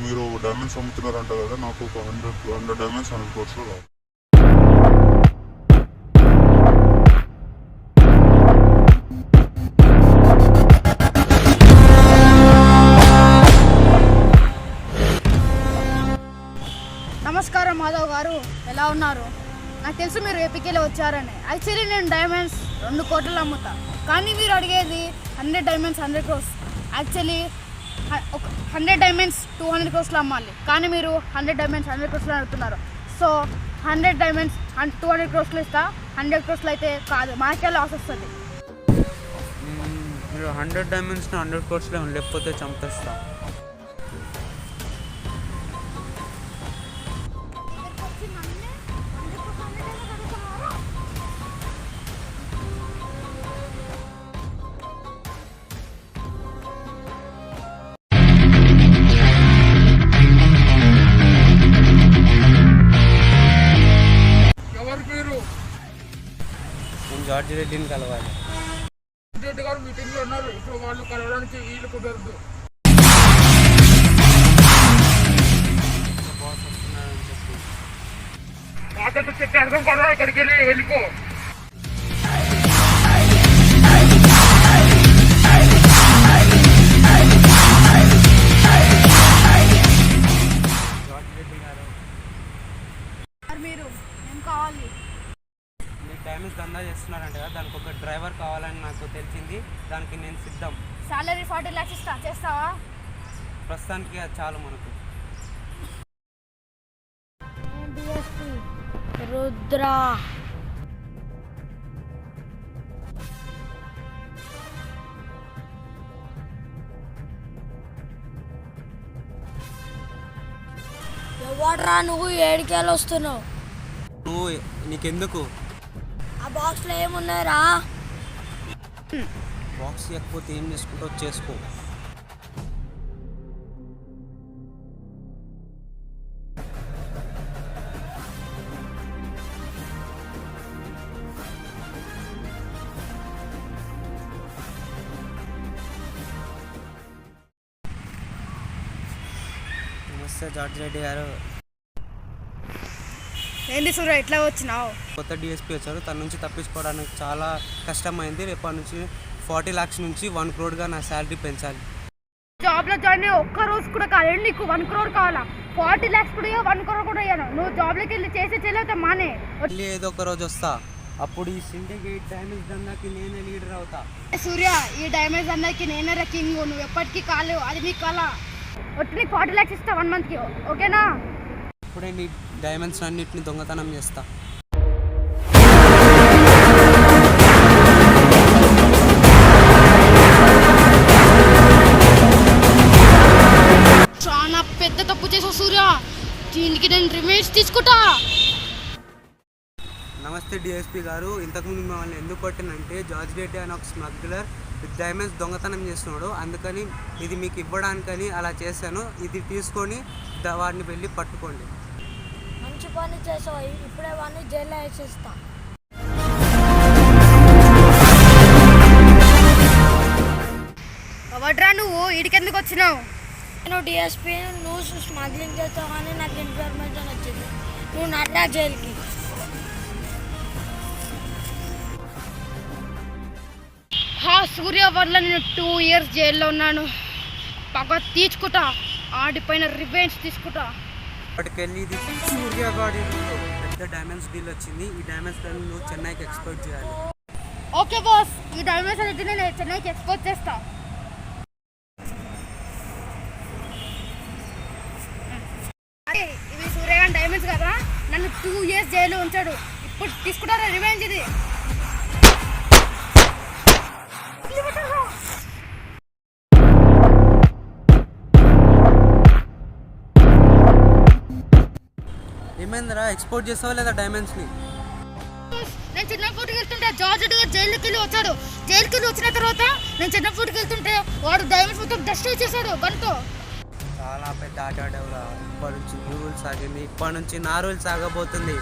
మీరు డైమండ్స్ అమ్ముతున్నారంట కదా, నాకు ఒక 100 డైమండ్స్ 100 crores కావాలి. నమస్కారం మాధవ్ గారు, ఎలా ఉన్నారు? నాకు తెలుసు మీరు ఏపీకేలో వచ్చారని. యాక్చువల్లీ నేను డైమండ్స్ 2 కోట్లు అమ్ముతా, కానీ మీరు అడిగేది 100 diamonds 100 crores. Actually 100 diamonds 200 crores అమ్మాలి, కానీ మీరు 100 డైమండ్స్ 100 crores అడుగుతున్నారు. సో 100 డైమండ్స్ 200 crores ఇస్తా, 100 crores అయితే కాదు, మాకే లాస్ వస్తుంది. మీరు 100 డైమండ్స్ 100 crores లేకపోతే చంపేస్తా. నేను జార్జ్ రెడ్డిని కలవాలి. రెడ్డి గారు మీటింగ్లో ఉన్నారు, ఇప్పుడు వాళ్ళు కలవడానికి వీలు కుదరదు. మాతో చెప్పి అర్థం కదా, ఇక్కడికి వెళ్ళిపో. జార్జ్ రెడ్డి గారు, మీరు ఏం కావాలి? మీరు డైమండ్స్ దందా చేస్తున్నారంట కదా, దానికి ఒక డ్రైవర్ కావాలని నాకు తెలిసింది. దానికి నేను సిద్ధం. సాలరీ 40 lakhs ఇస్తా, చేస్తావా? ప్రస్తుతానికి అది చాలు మనకు. రుద్ర ఎవడ్రా నువ్వు? ఏడికేళ్ళు వస్తున్నావు? నువ్వు నీకెందుకు? ఆ బాక్స్లో ఏమున్నాయిరా? బాక్స్ ఇవ్వకపోతే ఏం చేసుకుంటావు చేసుకో. నమస్తే జార్జ్ రెడ్డి గారు. ఏంటి సూర్య, ఎట్లా వచ్చినావు? కొత్త డిఎస్పీ వచ్చారు, తన నుంచి తప్పించుకోవడానికి చాలా కష్టమైంది. రేపటి నుంచి 40 lakhs నుంచి 1 crore నా శాలరీ పెంచాలి. జాబ్లో జాయిన్ అయ్యి ఒక్క రోజు కూడా కాలేదు, నీకు 1 crore కావాలా? 40 lakhs కూడా 1 crore కూడా అయ్యాను. నువ్వు జాబ్లోకి వెళ్ళి చేసే చెల్లవుతా మానే. మళ్ళీ ఏదో ఒక రోజు వస్తా, అప్పుడు ఈ సిండికేట్ డైమండ్స్ దందాకి నేనే లీడర్ అవుతా. సూర్య, ఈ డైమండ్స్ అందరికి నేనే కింగ్, నువ్వు ఎప్పటికీ కాలేవు, అది నీ కళ. వచ్చి నీకు 40 lakhs ఇస్తా 1 monthకి, ఓకేనా? ఇప్పుడే నీ డైమండ్స్ అన్నిటిని దొంగతనం చేస్తా. చాలా పెద్ద తప్పు చేసావు సూర్య, దీనికి నేను రివెంజ్ తీసుకుంటా. నమస్తే డిఎస్పీ గారు, ఇంతకుముందు మిమ్మల్ని ఎందుకు కొట్టినంటే జార్జ్ రెడ్డి అని ఒక స్మగ్లర్ డైమండ్స్ దొంగతనం చేస్తున్నాడు, అందుకని ఇది మీకు ఇవ్వడానికని అలా చేశాను. ఇది తీసుకొని వాడిని వెళ్ళి పట్టుకోండి. మంచి పని చేసావు, ఇప్పుడే వాడిని జైల్లో వేసేస్తా. వడ్రా, నువ్వు ఇడికెందుకు వచ్చినావు? నేను డిఎస్పీ, నువ్వు స్మగ్లింగ్ చేస్తావు కానీ నాకు ఇన్ఫర్మేషన్ వచ్చింది, నువ్వు నడ్డా జైలుకి. సూర్య వల్ల నేను 2 years జైల్లో ఉన్నాను. పగ తీసుకుంటా, ఆడిపైన రివెంజ్ తీసుకుంటా. అప్పటికెళ్ళి ఇది సూర్యగాడి పెద్ద డైమండ్స్ డీల్ వచ్చింది. ఈ డైమండ్స్ నువ్వు చెన్నైకి ఎక్స్పోర్ట్ చేయాలి. ఓకే బాస్, ఈ డైమండ్స్ అనేది నేను చెన్నైకి ఎక్స్పోర్ట్ చేస్తా. అరే, ఇవి సూర్యగాని డైమండ్స్ కదా, నన్ను 2 years జైల్లో ఉంచాడు. ఇప్పుడు తీసుకుంటారా రివెంజ్? ఇది ఏమైందిరా, ఎక్స్పోర్ట్ చేస్తావా లేదా డైమండ్స్ని? నేను చిన్నప్పటికి వెళ్తుంటే జార్జ్ రెడ్డి గారు జైలుకి వెళ్ళి వచ్చాడు. జైలుకి వెళ్ళి వచ్చిన తర్వాత నేను చిన్నప్పటికి వెళ్తుంటే వాడు డైమండ్స్ మొత్తం డస్ట్ చేశాడు గన్తో. చాలా పెద్ద ఆట ఆడేవురా. ఇప్పటి నుంచి రూల్స్ ఆగింది, ఇప్పటి నుంచి నా రూల్స్ ఆగబోతుంది.